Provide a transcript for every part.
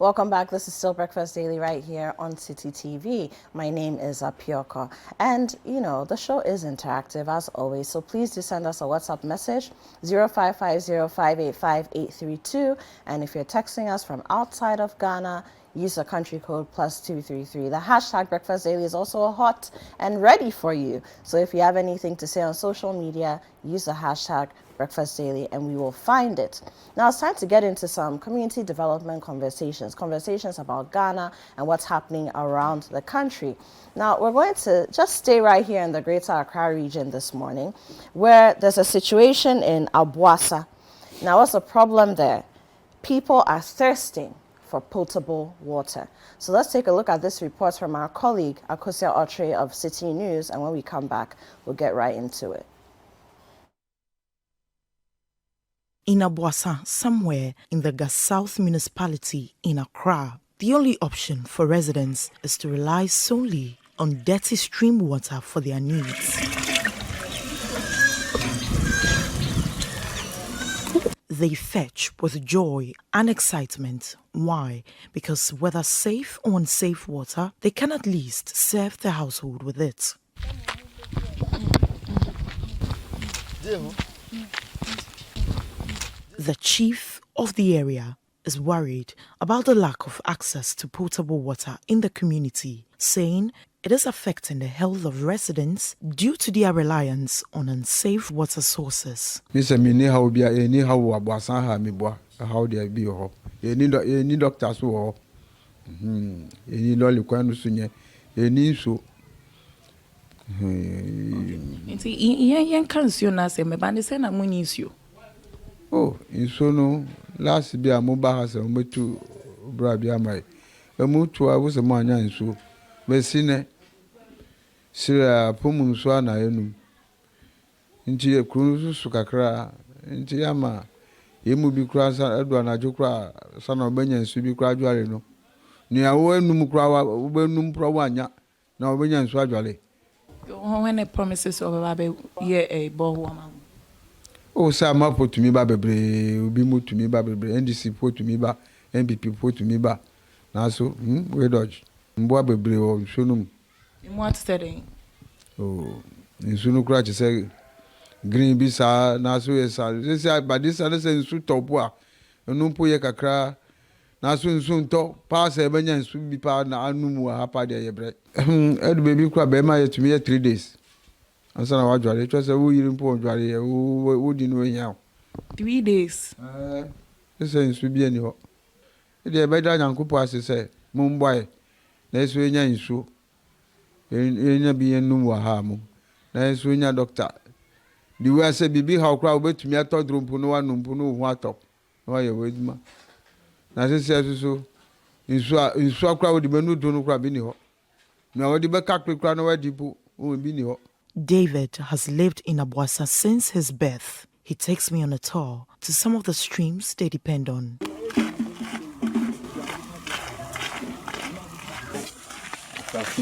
Welcome back. This is still Breakfast Daily right here on Citi TV. My name is Apioko. And, the show is interactive as always. So please do send us a WhatsApp message, 0550-585-832. And if you're texting us from outside of Ghana, use the country code +233. The hashtag Breakfast Daily is also hot and ready for you. So if you have anything to say on social media, use the hashtag Breakfast Daily and we will find it. Now it's time to get into some community development conversations about Ghana and what's happening around the country. Now we're going to just stay right here in the Greater Accra region this morning, where there's a situation in Abwasa. Now what's the problem there? People are thirsting for potable water. So let's take a look at this report from our colleague Aboasah of Citi News, and when we come back, we'll get right into it. In Abwasa, somewhere in the South municipality in Accra, the only option for residents is to rely solely on dirty stream water for their needs. They fetch with joy and excitement. Why? Because whether safe or unsafe water, they can at least serve the household with it. The chief of the area is worried about the lack of access to potable water in the community, saying it is affecting the health of residents due to their reliance on unsafe water sources. Mr. Mini how be any how Aboasah ha mi boa how they be ho. Any doctors ho. Any lolly kwanu sunye. Any so. Nti yen kansuo na se me ba ne se na munyi nsuo. Oh, inso no last be a mobile house metu bra bia mai. Emutu a wo se mo anya nsuo. Besine sira pomu nsuo na enum. Nti ekuru su kakra nti ama yemu bi kura sa edu na jukura sa na obenya nsuo bi kura adwale no. Ni awo enum kura wo benum pro wanya na obenya nsuo adwale. When a promises of a ye a boho. Oh, sir, ma put to me ba bebre, ubi mu to me ba bebre, NDC put to me ba, MPP put to me ba. Now so, we dodge. Mboa bebre o sunum. In what setting? Oh, in sunu crash say green bisa na so yes, this but this other say su topua. No po ye kakra. Na so sun to pass e benya su bi pa na anumu hapa de ye bre. Ed baby kwa be ma ye to me 3 days. Answer na wajwale it was a wo yiri mpo wajwale wo di no nya 3 days ese nsu bi ani ho e de be da nyankopo asese mo mboae na eso nya nsu enya bi enum wa ha mo na eso nya doctor di we say bibi ha okra obetumi atodrompo no wanumpo no hu atọ na wa ye weduma na sese so nsu akra wo di benu do no kra bi ni ho na wo di be kakre kra na wa di po o bi ni ho. David has lived in Abwasa since his birth. He takes me on a tour to some of the streams they depend on. This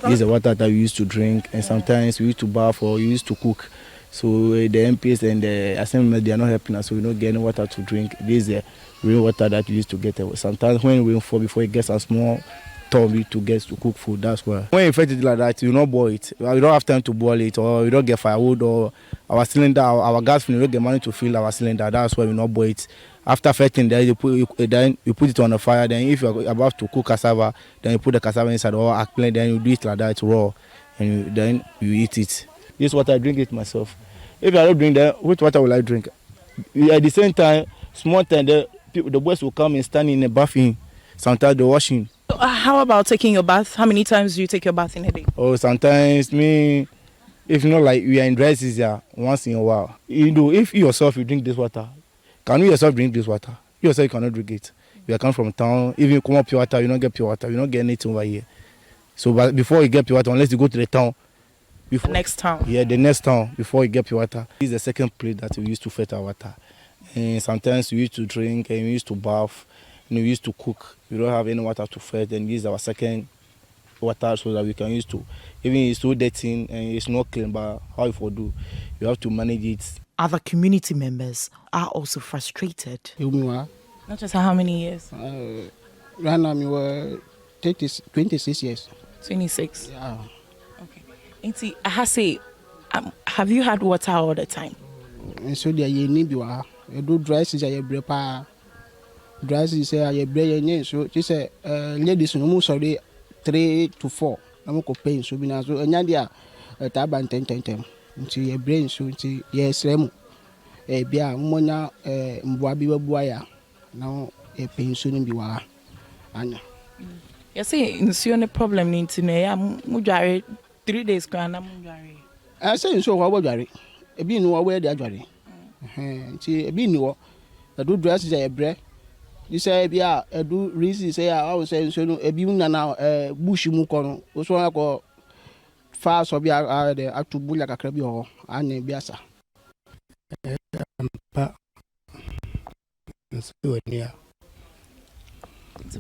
is the water that we used to drink, and sometimes we used to bath or we used to cook. So the MPs and the assembly, they are not helping us, so we don't get any water to drink. This is the rainwater that we used to get. Sometimes when rain fall, before it gets a small tubby to get to cook food, that's why. When you fetch it like that, you not boil it. We don't have time to boil it, or we don't get firewood, or our cylinder, our gas, we don't get money to fill our cylinder. That's why we not boil it. After fetching, then you put it on the fire. Then if you're about to cook cassava, then you put the cassava inside or eggplant, then you do it like that raw, and then you eat it. This water I drink it myself. If I don't drink that, which water will I drink? At the same time, small time, the boys will come and stand in the bathing. Sometimes they're washing. How about taking your bath? How many times do you take your bath in a day? Oh, sometimes if not like we are in dry season, once in a while. You know, if you yourself you drink this water, can you yourself drink this water? You yourself you cannot drink it. You come from town, if you come up pure water, you don't get pure water, you don't get anything over here. So but before you get pure water, unless you go to the town. Before, the next town? Yeah, the next town, before you get pure water. This is the second place that we used to fetch our water. And sometimes we used to drink and we used to bath. We used to cook. We don't have any water to fetch, and this is our second water so that we can use to. Even it's so dirty and it's not clean, but how if we do, you have to manage it. Other community members are also frustrated. Not just how many years? Right now, we were 26 years. 26. Yeah. Okay. Auntie, I have say, have you had water all the time? And so there you need you do dry season you break pa. Dry season you break so she say ladies no more sorry 3 to 4. I'm go pay so be na so anya dia taban 10. Nti ye brain so nti ye srem bia mmonya mboa bi babua ya na e pension bi wa anya. You see, nsuo problem ni nti na ya mu dware 3 days kan na mu dware. I say nsuo wa dware. Ebi ni wo we dey dware. Nti ebi ni wo do dress is bre. This say bia do reason say I will say nsuo no ebi na bush mu ko no. O so akọ fa so bia de atubulia kakra bi ho anya biasa. Pa nsuo ni ya.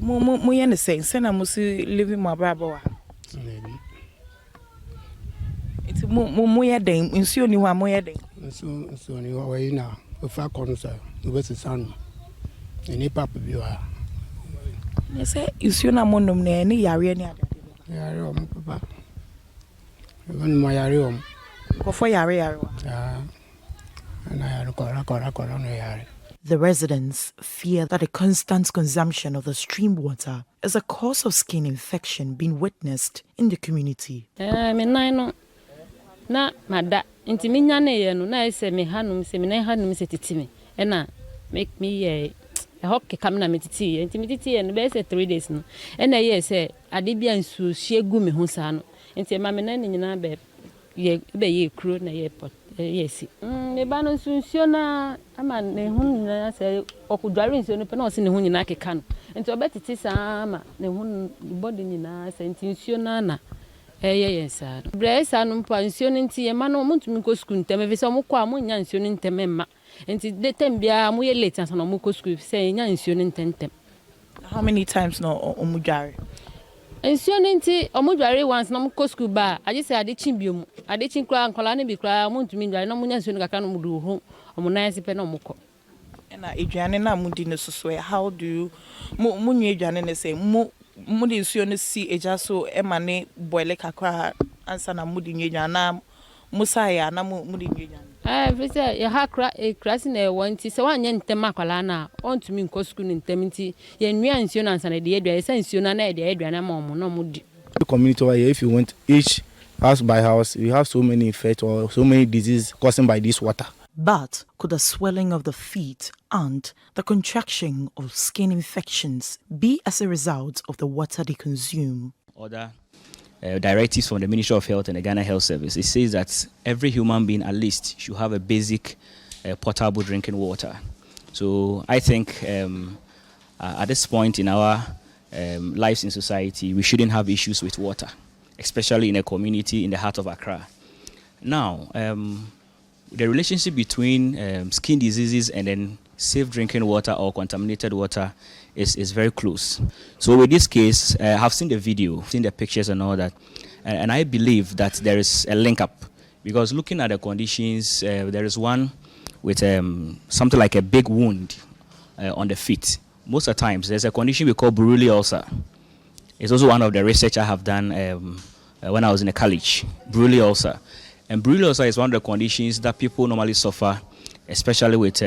Mo ye ne say na mo si living my brabo wa. It's mo ye den nsuo ni wa mo ye den. Nsuo ni wa yi na o fa kono sa o be sanu. Ni papa bi wa. Ne say nsuo na mo nom na ni yare ni adade. Yare o mo papa. Gon mo yare o. Ko fo yare wa. Ah. Na yare kora no yare. The residents fear that a constant consumption of the stream water is a cause of skin infection being witnessed in the community. Me no na mada nti minya na ye no na ese me hanum se me na hanum se titimi e na make me ye hokke kam na metiti nti metiti ye no be se 3 days no e na ye se ade bia nsu hiegu me ho sa no nti ma me na nyina be ye kro na ye pot yes me ba no nsuo na ama ne ho nyina se okudware nsuo no pe na o se ne ho nyina keka no nti obetiti sa ama ne ho body nyina se nti nsuo na yes bresa no mpa nsuo no nti ye ma no montumi ko school ntem e se mo kwa mo nya nsuo no ntem ma nti de tembia mo ye late ansa no mo ko school se nya nsuo no ntem. How many times no omudware? Nsuo no nti omudware once no mo ko school ba age se ade chimbio ade chinkra ankola ne bi kra montumi ndware no mo nya nsuo no kaka no mo du ho mo na yesi pe no mo ko. Na eduane na mudi no so how do you mo nyu eduane ne say mo di nsuo no si eja so e ma ne boile kakra ansa na mudi nyu eduane na musa ya na mudi nyu eduane. Visa ya hakra krasi na wanti se wanye ntem akwala na ontumi nko school ntem nti ye nwia nsuo na ansa na de edua se nsuo na na de eduane ma omo no mudi. The community over here, if you went each house by house, you have so many infections or so many diseases caused by this water. But could the swelling of the feet and the contraction of skin infections be as a result of the water they consume? Other directives from the Ministry of Health and the Ghana Health Service, it says that every human being at least should have a basic potable drinking water. So I think at this point in our lives in society, we shouldn't have issues with water, especially in a community in the heart of Accra. Now, the relationship between skin diseases and then safe drinking water or contaminated water is very close. So with this case, I've seen the video, seen the pictures and all that, and I believe that there is a link up, because looking at the conditions, there is one with something like a big wound on the feet. Most of the times, there's a condition we call Buruli ulcer. It's also one of the research I have done when I was in a college, Buruli ulcer. And Buruli ulcer is one of the conditions that people normally suffer, especially with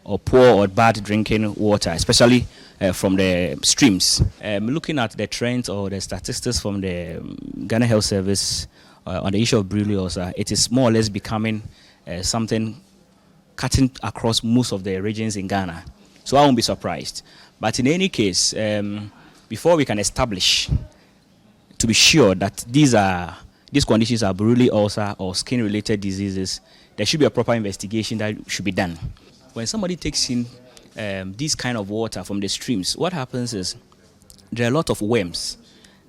or poor or bad drinking water, especially from the streams. Looking at the trends or the statistics from the Ghana Health Service on the issue of Buruli ulcer, it is more or less becoming something cutting across most of the regions in Ghana. So I won't be surprised. But in any case, before we can establish, to be sure that these conditions are Buruli ulcer or skin-related diseases, there should be a proper investigation that should be done. When somebody takes in this kind of water from the streams, what happens is there are a lot of worms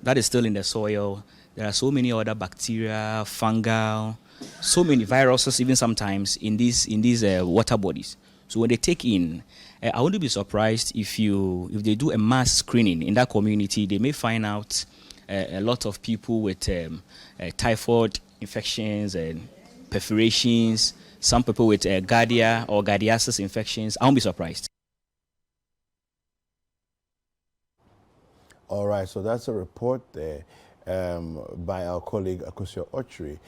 that is still in the soil. There are so many other bacteria, fungal, so many viruses even sometimes in these water bodies. So when they take in, I wouldn't be surprised if they do a mass screening in that community, they may find out a lot of people with typhoid infections and perforations, some people with Giardia or Giardiasis infections. I won't be surprised. All right, so that's a report there by our colleague Akosua Ochri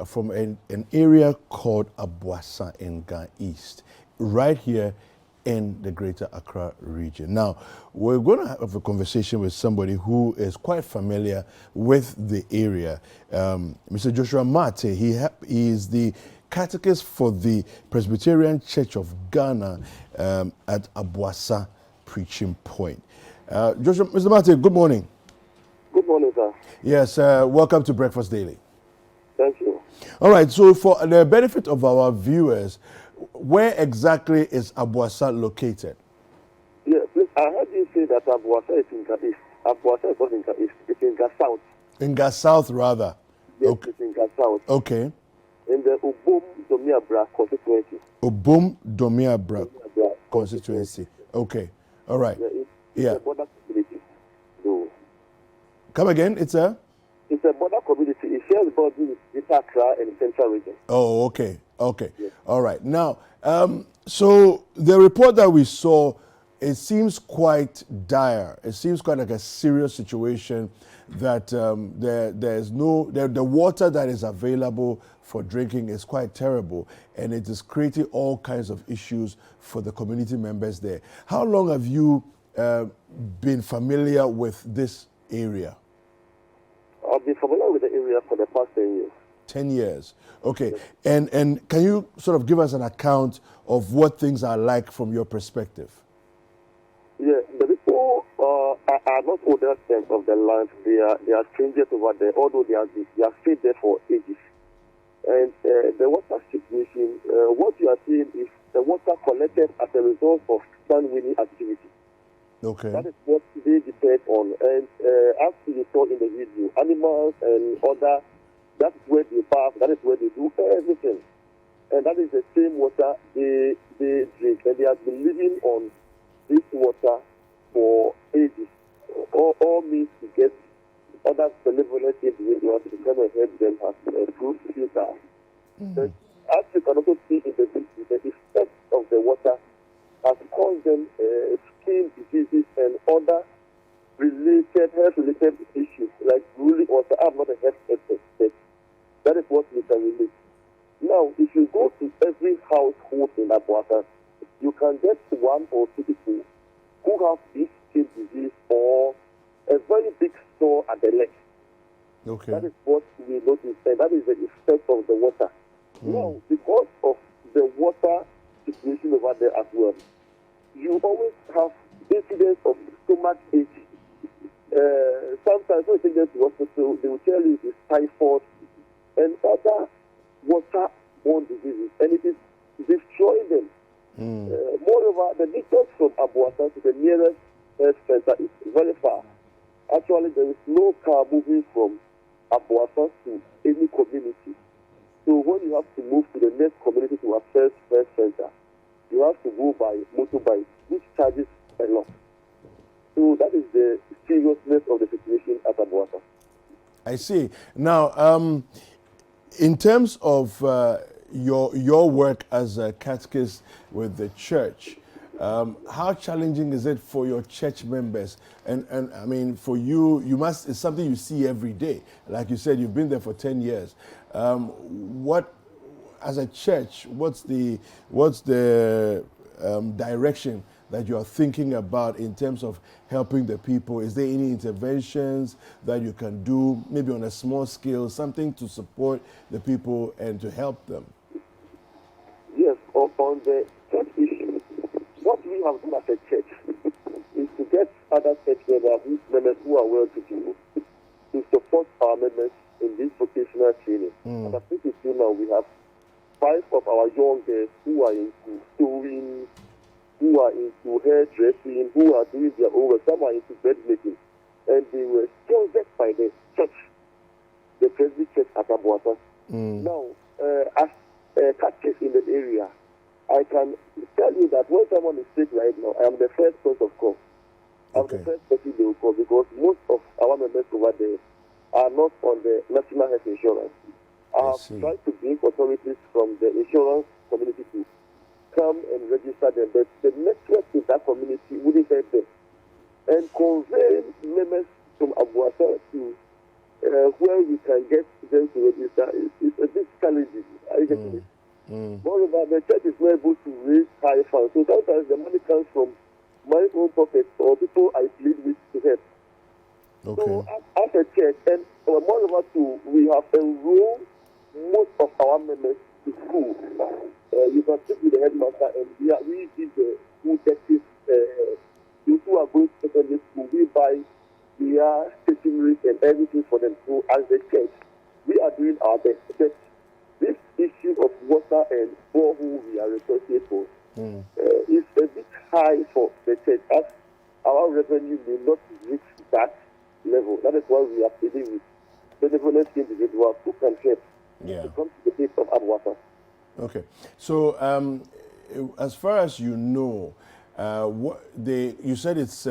from an area called Abwasa in Ga East, right here in the Greater Accra region. Now, we're going to have a conversation with somebody who is quite familiar with the area. Mr. Joshua Mate, he is the catechist for the Presbyterian Church of Ghana at Abwasa Preaching Point. Joshua, Mr. Mate, good morning. Good morning, sir. Yes, welcome to Breakfast Daily. Thank you. All right, so for the benefit of our viewers, where exactly is Abwasa located? Yeah, please, I heard you say that Abwasa is in Ga East. Abwasa is not in Ga East, it's in Ga South. In Ga South, rather? Yes, okay. It's in Ga South. Okay. In the Ubum Domiabra constituency. Ubum Domiabra constituency. Okay, all right. Yeah, it's a border community. So, come again, it's a border community. It shares borders with Greater Accra and the Central Region. Oh, okay. Yes. All right. Now, so the report that we saw, it seems quite dire. It seems quite like a serious situation that the water that is available for drinking is quite terrible, and it is creating all kinds of issues for the community members there. How long have you been familiar with this area? I've been familiar with the area for the past 10 years. 10 years. Okay. Yes. And can you sort of give us an account of what things are like from your perspective? Yeah, the people are not owners of the land. They are strangers over there, although they have stayed there for ages. And the water situation, what you are seeing is the water collected as a result of sun-winning activity. Okay. That is what they depend on. And as you saw in the video, animals and other, that is where they bath, that is where they do everything. And that is the same water they drink. And they have been living on this water for ages. All means to get other benevolent individuals to come and help them as a fruit filter. As you can also see in the video, the effect of the water has caused them skin diseases and other health-related issues like ruling water. I'm not a health expert. That is what we can relate. Now, if you go to every household in Abwasa, you can get one or two people who have this skin disease or a very big sore at the leg. Okay. That is what we notice, and that is the effect of the water. Now, because of the water situation over there as well, you always have incidents of stomach ache. Sometimes when you take them to hospital, they will tell you it's typhoid and other water-borne diseases, and it is destroying them. Moreover, the distance from Abwasa to the nearest health center is very far. Actually, there is no car moving from Abwasa to any community. So when you have to move to the next community to access health center, you have to go by motorbike, which charges a lot. So that is the seriousness of the situation at Abwasa. I see. Now, in terms of your work as a catechist with the church, how challenging is it for your church members? And I mean, for you, it's something you see every day. Like you said, you've been there for 10 years. As a church, what's the direction that you are thinking about in terms of helping the people? Is there any interventions that you can do, maybe on a small scale, something to support the people and to help them? Yes, on the church issue, what we have done as a church is to get other church members who are well to do to support our members in this vocational training. And I think now we have 5 of our young girls who are into sewing, who are into hairdressing, who are doing their own work. Some are into bread making. And they were sponsored by the church, the Presbyterian Church at Abwasa. Now, as a catechist in the area, I can tell you that when someone is sick right now, I am the first point of call. I'm the first person they will call because most of our members over there are not on the national health insurance. I have tried to bring authorities from the insurance community to come and register them, but the network in that community wouldn't help them. And conveying members from Abwasa to where we can get them to register is a bit challenging. Are you getting it? Moreover, the church is not able to raise high funds. So sometimes the money comes from my own pocket or people I plead with to help. Okay. So as a church, and moreover too, we have enrolled most of our members to school. You can speak with the headmaster, and we give the school texts. Those who are going to secondary school, we buy their stationery and everything for them. So as a church, we are doing our best. But this issue of water and borehole we are responsible for is a bit high for the church, as our revenue may not reach that level. That is why we are dealing with benevolent individuals who can help to come to the place of Abwasa. Okay. So, as far as you know, you said it's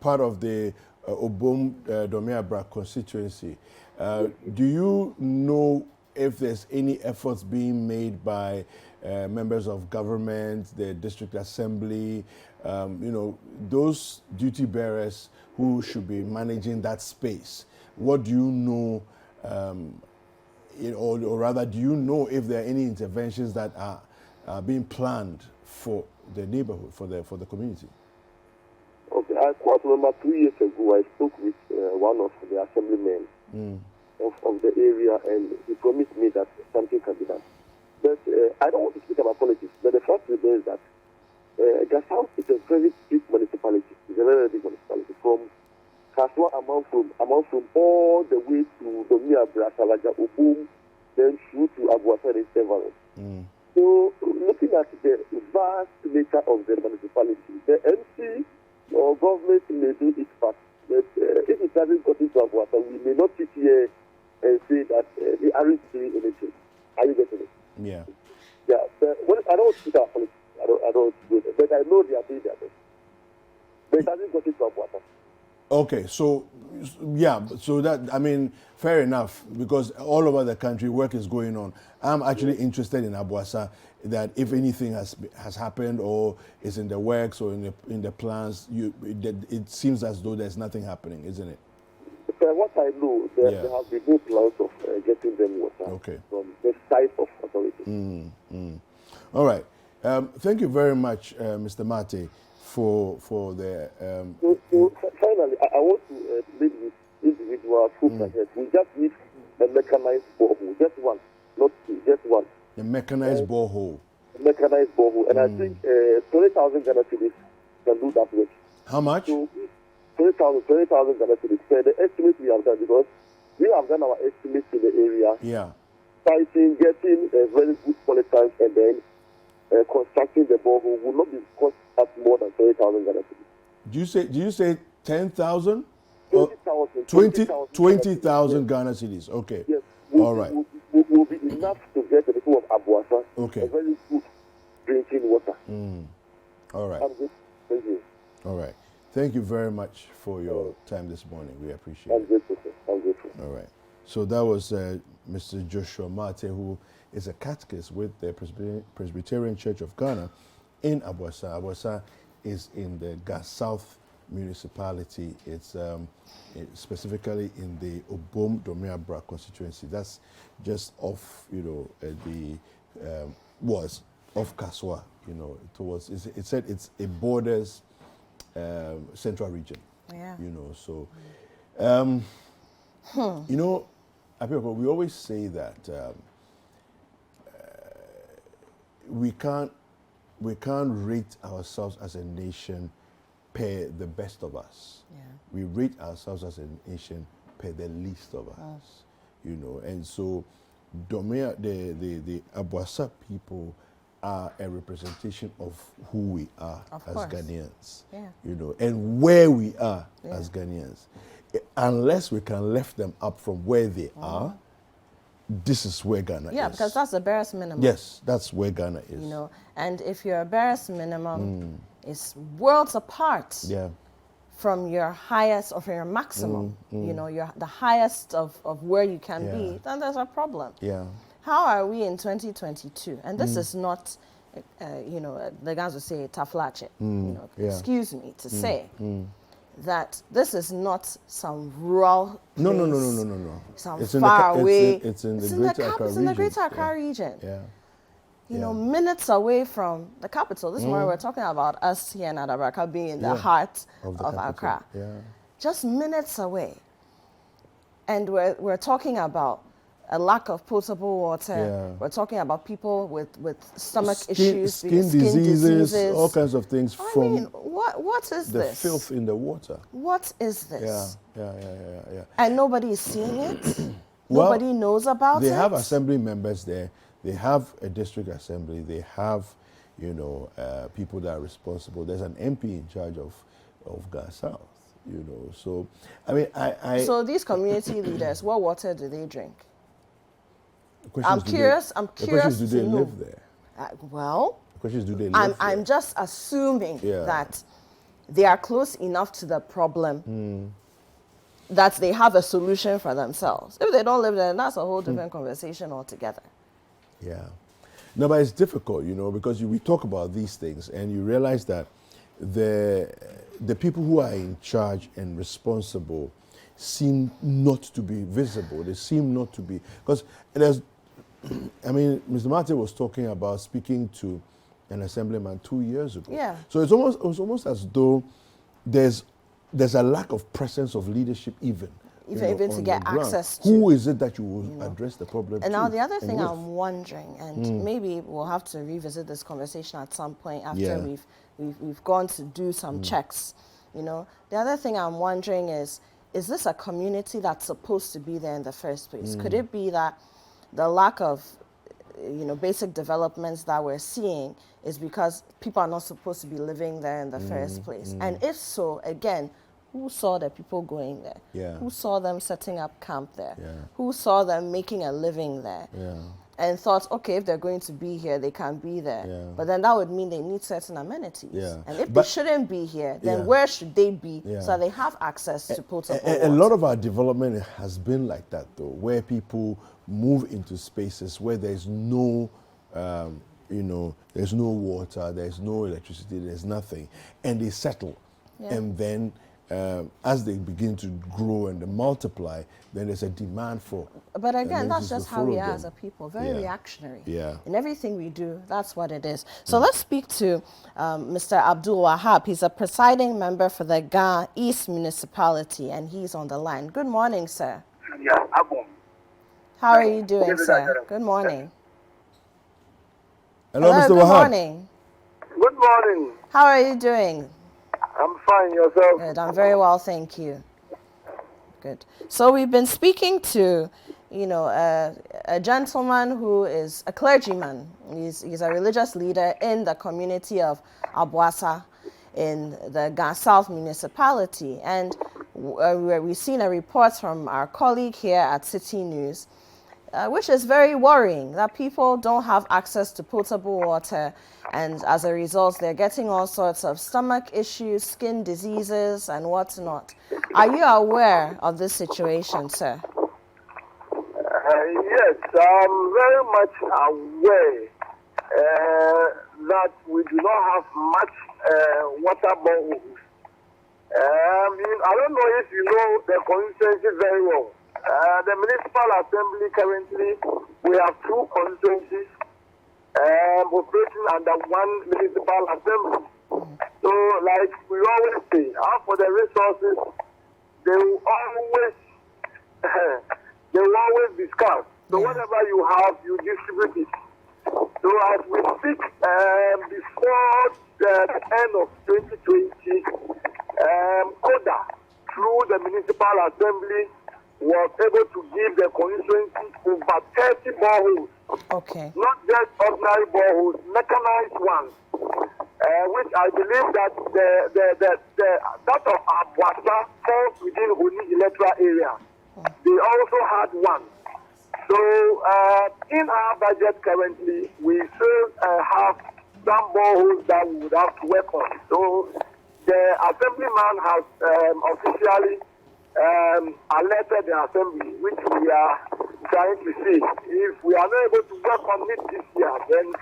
part of the Obom Domiabra constituency. Do you know if there's any efforts being made by members of government, the district assembly, those duty bearers who should be managing that space? What do you know, or rather, do you know if there are any interventions that are being planned for the neighborhood, for the community? Okay, I quite remember 2 years ago I spoke with one of the assemblymen of the area, and he promised me that something can be done. But I don't want to speak about politics, but the fact remains that Gasau is a very big municipality. It's a very big municipality. From Kaswa, among from all the way to Domia, Brasalaja, Obum, then through to Abwasa and several. So, looking at the vast nature of the municipality, the MC or government may do its part. But if it hasn't got into Abwasa, we may not sit here and say that they aren't doing anything. Are you getting it? Yeah. Yeah. I don't speak about politics. I don't do it. But I know they are doing their best. But it hasn't got into Abwasa. Okay, so that, fair enough, because all over the country work is going on. I'm actually interested in Abwasa, that if anything has happened or is in the works or in the plans, it seems as though there's nothing happening, isn't it? What I know, there have been no plans of getting them water from the side of authorities. All right. Thank you very much, Mr. Mate, for the... So finally, I want to lead with individuals who can help. We just need a mechanized borehole, just one, not two, just one. A mechanized borehole. Mechanized borehole, and I think 20,000 Ghana cedis can do that work. How much? So 20,000 Ghana cedis. The estimate we have done, because we have done our estimates in the area. Yeah. Fighting, getting very good polytanks, and then constructing the borehole will not be cost us more than 20,000 Ghana cedis. Do you say 10,000? 20,000 Ghana cedis. Okay. Yes. All right. Will be enough to get the people of Abwasa a very good drinking water. All right. Thank you. All right. Thank you very much for your time this morning. We appreciate it. I'm grateful, sir. I'm grateful. All right. So that was Mr. Joshua Mate, who is a catechist with the Presbyterian Church of Ghana in Abwasa. Abwasa is in the Gas South municipality. It's specifically in the Obom Domiabra constituency. That's just off, was off Kaswa, towards, it said it borders central region. Yeah. So, Apioko, we always say that we can't rate ourselves as a nation per the best of us. Yeah. We rate ourselves as a nation per the least of us. And so the Abwasa people are a representation of who we are as Ghanaians. Yeah. And where we are as Ghanaians. Unless we can lift them up from where they are, this is where Ghana is. Yeah, because that's the barest minimum. Yes, that's where Ghana is. And if your barest minimum is worlds apart from your highest or from your maximum, you're the highest of where you can be, then there's a problem. Yeah. How are we in 2022? And this is not, the guys will say taflache. Excuse me to say that this is not some rural place. No. Some It's far away. It's in the Greater Accra region. It's in the Greater Accra region. Yeah. You know, minutes away from the capital. This morning we're talking about us here in Adabraka being in the heart of Accra. Yeah. Just minutes away. And we're talking about a lack of potable water. Yeah. We're talking about people with stomach skin issues, skin diseases, all kinds of things I from mean, what is the this? filth in the water. What is this? Yeah. And nobody is seeing it. Well, Nobody knows about it. They have assembly members there. They have a district assembly. They have, people that are responsible. There's an MP in charge of Ghana South. So I mean, So these community leaders, what water do they drink? I'm curious. I'm curious do they to know. live there? Well, The question is, do they live I'm there? just assuming that they are close enough to the problem that they have a solution for themselves. If they don't live there, that's a whole different conversation altogether. Yeah. No, but it's difficult, because we talk about these things and you realize that the people who are in charge and responsible seem not to be visible. They seem not to be, because Mr. Martin was talking about speaking to an assemblyman 2 years ago. Yeah. So it's almost as though there's a lack of presence of leadership even to get access to. Who is it that you will address the problem And to? now the other thing with? I'm wondering, and maybe we'll have to revisit this conversation at some point after we've gone to do some checks. The other thing I'm wondering is this a community that's supposed to be there in the first place? Could it be that the lack of basic developments that we're seeing is because people are not supposed to be living there in the first place? And if so, again, who saw the people going there? Yeah. Who saw them setting up camp there? Yeah. Who saw them making a living there? Yeah. And thought, okay, if they're going to be here, they can be there. Yeah. But then that would mean they need certain amenities. Yeah. And if they shouldn't be here, then where should they be so that they have access to potable water? A lot of our development has been like that, though, where people move into spaces where there's no, there's no water, there's no electricity, there's nothing, and they settle. Yeah. And then as they begin to grow and multiply, then there's a demand for. But again, that's amenities to just how we follow are them. as a people, very reactionary. Yeah. In everything we do, that's what it is. So let's speak to Mr. Abdul Wahab. He's a presiding member for the Ghana East Municipality, and he's on the line. Good morning, sir. Yeah, Abum. How are you doing, sir? Good morning. Hello, Mr. Good Wahab. morning. Good morning. How are you doing? I'm fine. Yourself? Good. I'm very well, thank you. Good. So we've been speaking to, a gentleman who is a clergyman. He's a religious leader in the community of Abwasa in the Ghana South municipality. And we've seen a report from our colleague here at Citi News, which is very worrying, that people don't have access to potable water, and as a result, they're getting all sorts of stomach issues, skin diseases, and whatnot. Are you aware of this situation, sir? Yes, I'm very much aware that we do not have much water boreholes. I don't know if you know the constituency very well. The municipal assembly currently, we have two constituencies operating under one municipal assembly. So, like we always say, as for the resources, they will always be scarce. So whatever you have, you distribute it. So as we speak, before the end of 2020, CODA, through the municipal assembly, was able to give the constituency over 30 boreholes. Okay. Not just ordinary boreholes, mechanized ones, which I believe that that of Abwasa falls within Honi electoral area. They also had one. So in our budget currently, we still have some boreholes that we would have to work on. So the assemblyman has officially alerted the assembly, which we are trying to see. If we are not able to work on it this year, then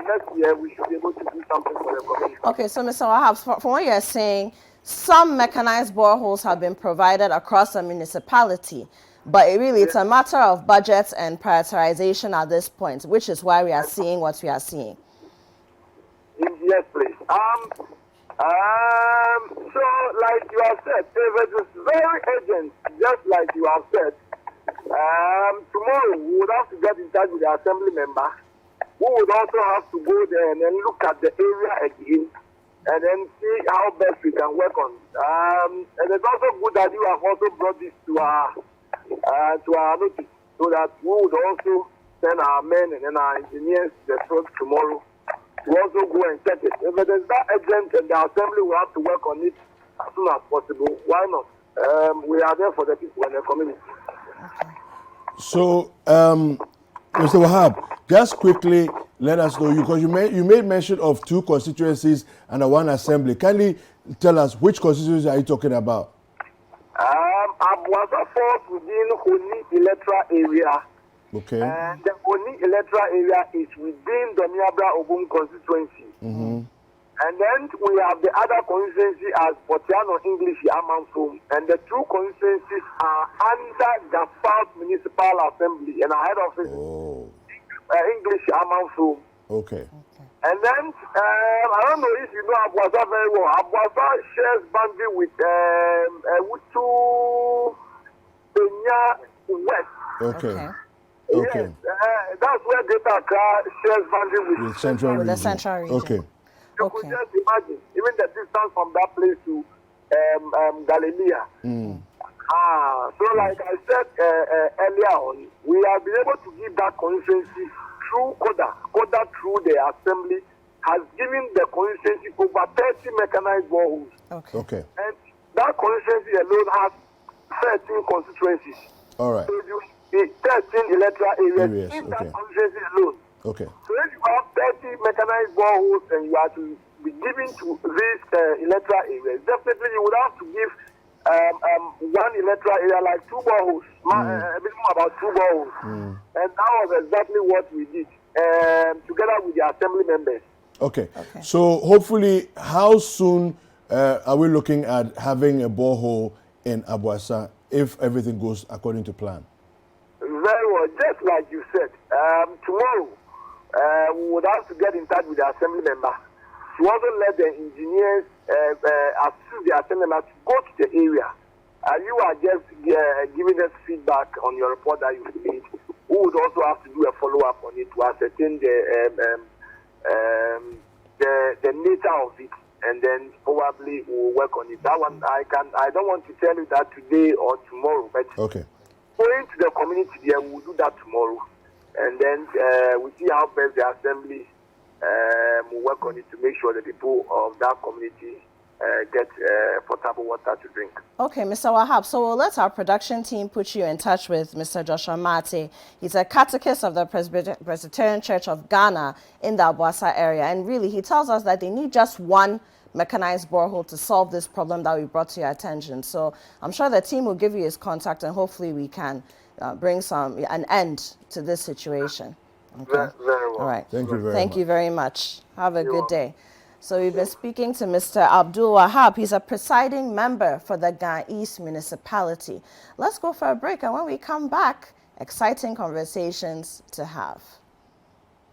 next year we should be able to do something for the community. Okay, so Mr. Wahab, from what you're saying, some mechanized boreholes have been provided across the municipality, but it's a matter of budget and prioritization at this point, which is why we are seeing what we are seeing. Yes, please. So, like you have said, if it is very urgent, just like you have said, tomorrow we would have to get in touch with the assembly member. We would also have to go there and then look at the area again and then see how best we can work on. And it's also good that you have also brought this to our notice so that we would also send our men and then our engineers the truck tomorrow to also go and check it. If it is that urgent and the assembly will have to work on it as soon as possible, why not? We are there for the people and the community. Okay. So, Mr. Wahab, just quickly let us know, because you made mention of 2 constituencies and 1 assembly. Can you tell us which constituencies are you talking about? Abwasa falls within Honi electoral area. Okay. And the Honi electoral area is within the Niabra Obum constituency. Mm-hmm. And then we have the other constituency as Potiano English Yamanfum. And the 2 constituencies are under the South Municipal Assembly and ahead of it. English Yamanfum. Okay. And then, I don't know if you know Abwasa very well. Abwasa shares boundary with Wutu Penya West. Okay. Yes, that's where Greater Accra shares boundary with Central region. The Central region. Okay. You could just imagine, even the distance from that place to Galilee. So like I said earlier on, we have been able to give that constituency through Koda through the assembly has given the constituency over 30 mechanized boreholes. Okay. And that constituency alone has 13 constituencies. All right. So you 13 electoral areas in that constituency alone. Okay. So if you have 30 mechanized boreholes and you are to be given to these electoral areas, definitely you would have to give 1 electoral area like 2 boreholes, a bit more about 2 boreholes. And that was exactly what we did together with the assembly members. Okay. So hopefully, how soon are we looking at having a borehole in Abwasa if everything goes according to plan? Very well. Just like you said, tomorrow we would have to get in touch with the assembly member to also let the engineers assist the assembly member to go to the area. You are just giving us feedback on your report that you made. We would also have to do a follow-up on it to ascertain the nature of it, and then probably we'll work on it. That one I don't want to tell you that today or tomorrow, but okay. Going to the community there, we'll do that tomorrow, and then we see how best the assembly will work on it to make sure the people of that community get potable water to drink. Okay, Mr. Wahab, so we'll let our production team put you in touch with Mr. Joshua Mate. He's a catechist of the Presbyterian Church of Ghana in the Abwasa area, and really he tells us that they need just 1 mechanized borehole to solve this problem that we brought to your attention. So I'm sure the team will give you his contact, and hopefully we can bring an end to this situation. Okay. Very well. All right. Thank you very much. Have a good day. So we've been speaking to Mr. Abdul Wahab. He's a presiding member for the Ghana East Municipality. Let's go for a break, and when we come back, exciting conversations to have.